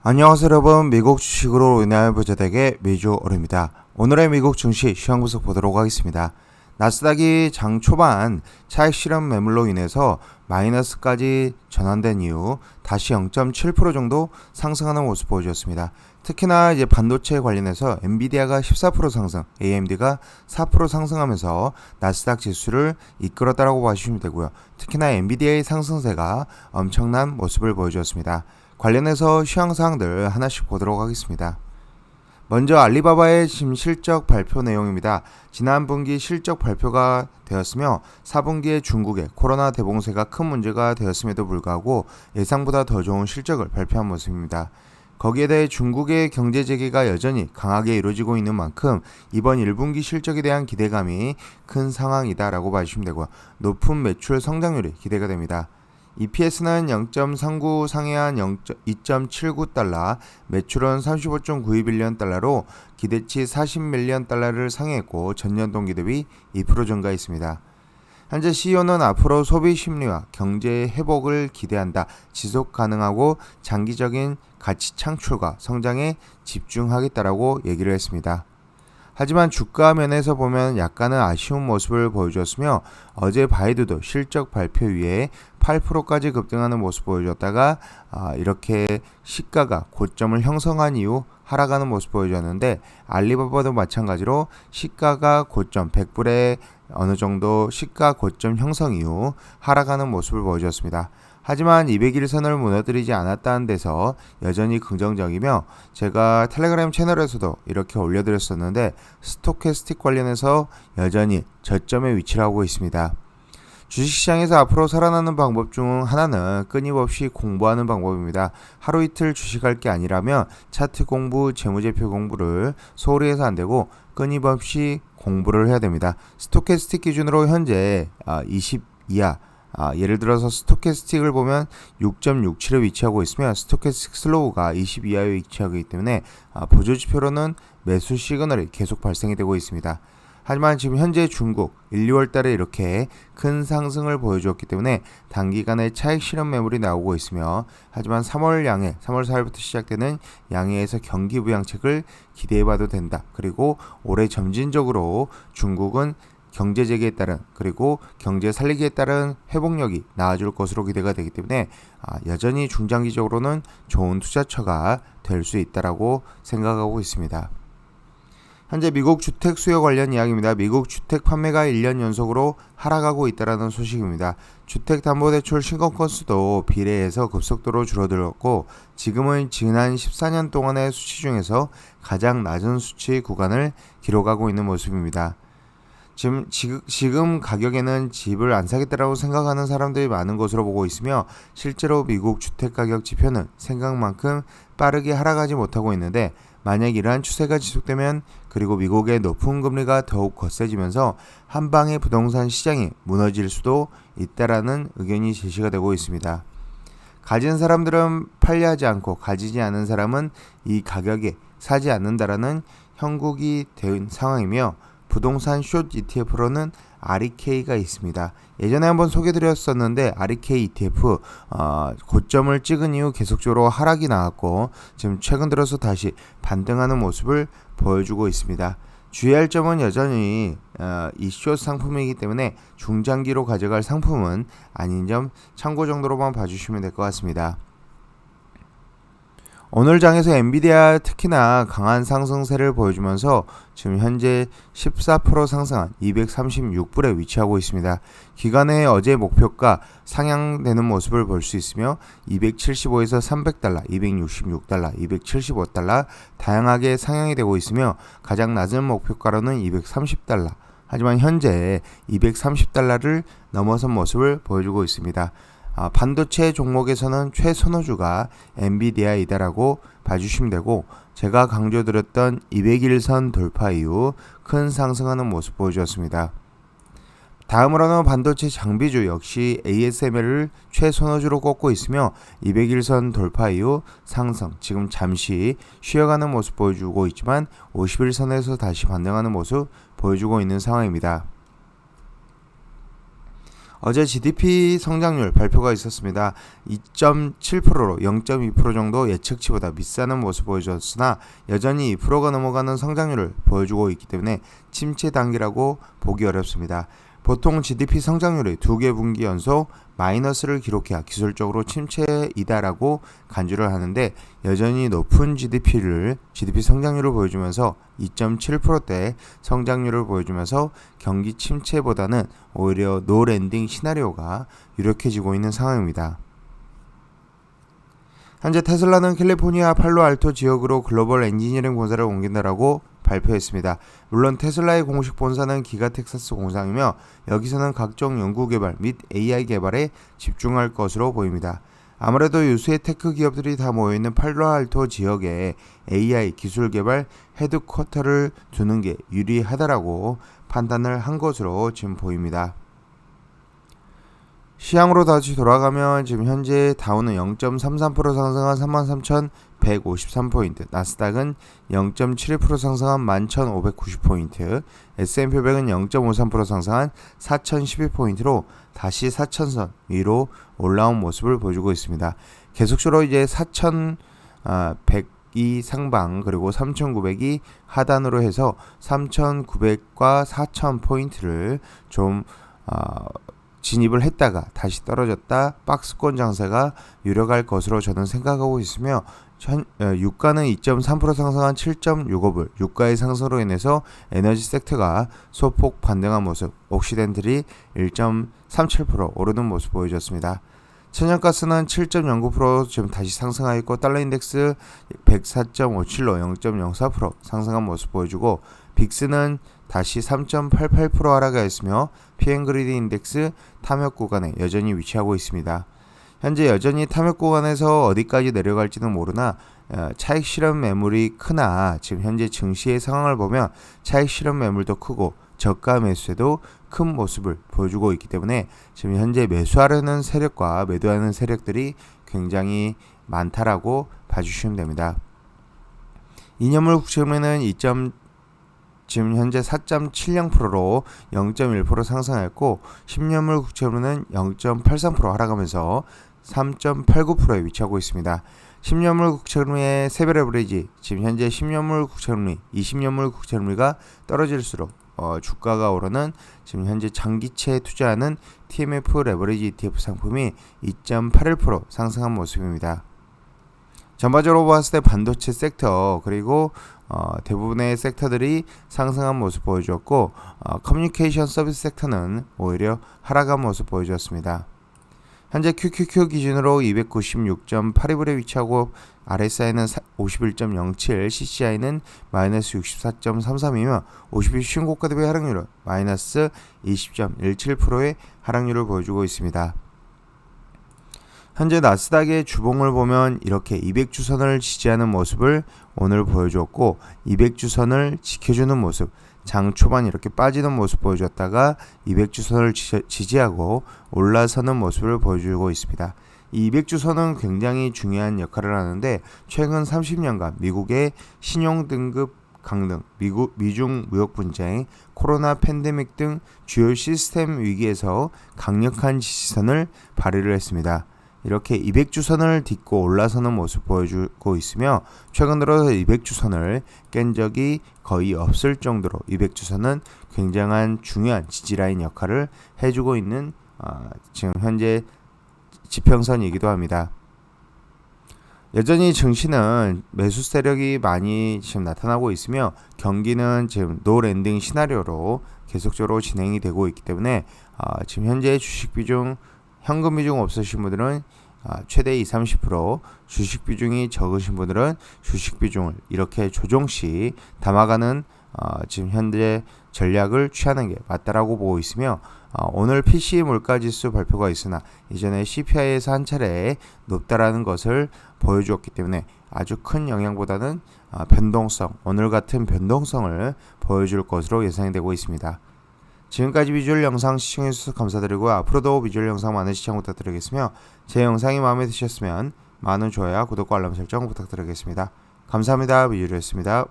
안녕하세요 여러분, 미국 주식으로 인하여 부자되게 미주얼입니다. 오늘의 미국 증시 시황 분석 보도록 하겠습니다. 나스닥이 장 초반 차익 실현 매물로 인해서 마이너스까지 전환된 이후 다시 0.7% 정도 상승하는 모습 보여주었습니다. 특히나 이제 반도체 관련해서 엔비디아가 14% 상승, AMD가 4% 상승하면서 나스닥 지수를 이끌었다라고 봐주시면 되고요. 특히나 엔비디아의 상승세가 엄청난 모습을 보여주었습니다. 관련해서 시황사항들 하나씩 보도록 하겠습니다. 먼저 알리바바의 지금 실적 발표 내용입니다. 지난 분기 실적 발표가 되었으며 4분기에 중국의 코로나 대봉쇄가 큰 문제가 되었음에도 불구하고 예상보다 더 좋은 실적을 발표한 모습입니다. 거기에 대해 중국의 경제 재개가 여전히 강하게 이루어지고 있는 만큼 이번 1분기 실적에 대한 기대감이 큰 상황이다라고 봐주시면 되고요. 높은 매출 성장률이 기대가 됩니다. EPS는 0.39 상회한 2.79달러, 매출은 35.92빌리언 달러로 기대치 40밀리언 달러를 상회했고 전년 동기 대비 2% 증가했습니다. 현재 CEO는 앞으로 소비 심리와 경제 회복을 기대한다. 지속 가능하고 장기적인 가치 창출과 성장에 집중하겠다라고 얘기를 했습니다. 하지만 주가 면에서 보면 약간은 아쉬운 모습을 보여주었으며 어제 바이두도 실적 발표 이후에 8%까지 급등하는 모습 보여줬다가 이렇게 시가가 고점을 형성한 이후 하락하는 모습 보여줬는데 알리바바도 마찬가지로 시가가 고점 100불에 어느 정도 시가 고점 형성 이후 하락하는 모습을 보여줬습니다. 하지만 200일선을 무너뜨리지 않았다는 데서 여전히 긍정적이며 제가 텔레그램 채널에서도 이렇게 올려드렸었는데 스토캐스틱 관련해서 여전히 저점에 위치를 하고 있습니다. 주식시장에서 앞으로 살아나는 방법 중 하나는 끊임없이 공부하는 방법입니다. 하루 이틀 주식할 게 아니라면 차트 공부, 재무제표 공부를 소홀히 해서 안 되고 끊임없이 공부를 해야 됩니다. 스토캐스틱 기준으로 현재 20 이하 예를 들어서 스토캐스틱을 보면 6.67에 위치하고 있으며 스토캐스틱 슬로우가 20 이하에 위치하고 있기 때문에 보조지표로는 매수 시그널이 계속 발생이 되고 있습니다. 하지만 지금 현재 중국 1, 2월 달에 이렇게 큰 상승을 보여주었기 때문에 단기간에 차익 실현 매물이 나오고 있으며 하지만 3월 양해, 3월 4일부터 시작되는 양해에서 경기 부양책을 기대해봐도 된다. 그리고 올해 점진적으로 중국은 경제 재개에 따른 그리고 경제 살리기에 따른 회복력이 나아질 것으로 기대가 되기 때문에 여전히 중장기적으로는 좋은 투자처가 될 수 있다라고 생각하고 있습니다. 현재 미국 주택 수요 관련 이야기입니다. 미국 주택 판매가 1년 연속으로 하락하고 있다는 소식입니다. 주택담보대출 신고 건수도 비례해서 급속도로 줄어들었고 지금은 지난 14년 동안의 수치 중에서 가장 낮은 수치 구간을 기록하고 있는 모습입니다. 지금 가격에는 집을 안 사겠다라고 생각하는 사람들이 많은 것으로 보고 있으며 실제로 미국 주택가격 지표는 생각만큼 빠르게 하락하지 못하고 있는데 만약 이러한 추세가 지속되면 그리고 미국의 높은 금리가 더욱 거세지면서 한방의 부동산 시장이 무너질 수도 있다라는 의견이 제시가 되고 있습니다. 가진 사람들은 팔려 하지 않고 가지지 않은 사람은 이 가격에 사지 않는다라는 형국이 된 상황이며 부동산 숏 ETF로는 REK가 있습니다. 예전에 한번 소개드렸었는데 REK ETF 고점을 찍은 이후 계속적으로 하락이 나왔고 지금 최근 들어서 다시 반등하는 모습을 보여주고 있습니다. 주의할 점은 여전히 이 숏 상품이기 때문에 중장기로 가져갈 상품은 아닌 점 참고 정도로만 봐주시면 될 것 같습니다. 오늘 장에서 엔비디아 특히나 강한 상승세를 보여주면서 지금 현재 14% 상승한 236불에 위치하고 있습니다. 기간의 어제 목표가 상향되는 모습을 볼 수 있으며 275에서 300달러, 266달러, 275달러 다양하게 상향이 되고 있으며 가장 낮은 목표가로는 230달러. 하지만 현재 230달러를 넘어선 모습을 보여주고 있습니다. 반도체 종목에서는 최선호주가 엔비디아이다라고 봐주시면 되고 제가 강조드렸던 200일선 돌파 이후 큰 상승하는 모습 보여주었습니다. 다음으로는 반도체 장비주 역시 ASML을 최선호주로 꼽고 있으며 200일선 돌파 이후 상승, 지금 잠시 쉬어가는 모습 보여주고 있지만 50일선에서 다시 반등하는 모습 보여주고 있는 상황입니다. 어제 GDP 성장률 발표가 있었습니다. 2.7%로 0.2% 정도 예측치보다 밑사는 모습 보여줬으나 여전히 2%가 넘어가는 성장률을 보여주고 있기 때문에 침체 단계라고 보기 어렵습니다. 보통 GDP 성장률이 2개 분기 연속 마이너스를 기록해야 기술적으로 침체이다라고 간주를 하는데 여전히 높은 GDP 성장률을 보여주면서 2.7%대 성장률을 보여주면서 경기 침체보다는 오히려 노랜딩 시나리오가 유력해지고 있는 상황입니다. 현재 테슬라는 캘리포니아 팔로알토 지역으로 글로벌 엔지니어링 본사를 옮긴다라고 발표했습니다. 물론 테슬라의 공식 본사는 기가 텍사스 공장이며 여기서는 각종 연구개발 및 AI 개발에 집중할 것으로 보입니다. 아무래도 유수의 테크 기업들이 다 모여있는 팔로알토 지역에 AI 기술 개발 헤드쿼터를 두는 게 유리하다라고 판단을 한 것으로 지금 보입니다. 시황으로 다시 돌아가면 지금 현재 다우는 0.33% 상승한 33,153포인트, 나스닥은 0.71% 상승한 11,590포인트, S&P 500은 0.53% 상승한 4,012포인트로 다시 4,000선 위로 올라온 모습을 보여주고 있습니다. 계속적으로 이제 4,100이 상방 그리고 3,900이 하단으로 해서 3,900과 4,000포인트를 좀 진입을 했다가 다시 떨어졌다 박스권 장세가 유력할 것으로 저는 생각하고 있으며 유가는 2.3% 상승한 7.65불, 유가의 상승으로 인해서 에너지 섹터가 소폭 반등한 모습, 옥시덴틀이 1.37% 오르는 모습 보여줬습니다. 천연가스는 7.09% 지금 다시 상승하고 있고 달러 인덱스 104.57로 0.04% 상승한 모습 보여주고 빅스는 다시 3.88% 하락하였으며 PM&그리드 인덱스 탐욕 구간에 여전히 위치하고 있습니다. 현재 여전히 탐욕 구간에서 어디까지 내려갈지는 모르나 차익 실현 매물이 크나 지금 현재 증시의 상황을 보면 차익 실현 매물도 크고 저가 매수에도 큰 모습을 보여주고 있기 때문에 지금 현재 매수하려는 세력과 매도하는 세력들이 굉장히 많다라고 봐주시면 됩니다. 2년물 국채금리는 지금 현재 4.70%로 0.1% 상승했고 10년물 국채금리는 0.83% 하락하면서 3.89%에 위치하고 있습니다. 10년물 국채금리의 세별 에버리지 지금 현재 10년물 국채금리, 20년물 국채금리가 떨어질수록 주가가 오르는 지금 현재 장기채에 투자하는 TMF 레버리지 ETF 상품이 2.81% 상승한 모습입니다. 전반적으로 봤을 때 반도체 섹터 그리고 대부분의 섹터들이 상승한 모습 보여주었고 커뮤니케이션 서비스 섹터는 오히려 하락한 모습 보여주었습니다. 현재 QQQ 기준으로 296.82불에 위치하고 RSI는 51.07, CCI는 마이너스 64.33이며 50일 신고가 대비 하락률은 마이너스 20.17%의 하락률을 보여주고 있습니다. 현재 나스닥의 주봉을 보면 이렇게 200주선을 지지하는 모습을 오늘 보여주었고 200주선을 지켜주는 모습, 장 초반 이렇게 빠지는 모습 보여줬다가 200주선을 지지하고 올라서는 모습을 보여주고 있습니다. 이 200주선은 굉장히 중요한 역할을 하는데 최근 30년간 미국의 신용등급 강등, 미중 무역 분쟁, 코로나 팬데믹 등 주요 시스템 위기에서 강력한 지지선을 발휘를 했습니다. 이렇게 200주선을 딛고 올라서는 모습 보여주고 있으며 최근 들어서 200주선을 깬 적이 거의 없을 정도로 200주선은 굉장한 중요한 지지라인 역할을 해주고 있는 지금 현재 지평선이기도 합니다. 여전히 증시는 매수 세력이 많이 지금 나타나고 있으며 경기는 지금 노랜딩 시나리오로 계속적으로 진행이 되고 있기 때문에 지금 현재 주식 비중 현금 비중 없으신 분들은 최대 20-30%, 주식 비중이 적으신 분들은 주식 비중을 이렇게 조정시 담아가는 지금 현재 전략을 취하는 게 맞다라고 보고 있으며 오늘 PCE 물가지수 발표가 있으나 이전에 CPI에서 한 차례 높다라는 것을 보여주었기 때문에 아주 큰 영향보다는 변동성, 오늘 같은 변동성을 보여줄 것으로 예상이 되고 있습니다. 지금까지 비주얼 영상 시청해주셔서 감사드리고 앞으로도 비주얼 영상 많은 시청 부탁드리겠으며 제 영상이 마음에 드셨으면 많은 좋아요와 구독과 알람 설정 부탁드리겠습니다. 감사합니다. 비주얼이었습니다.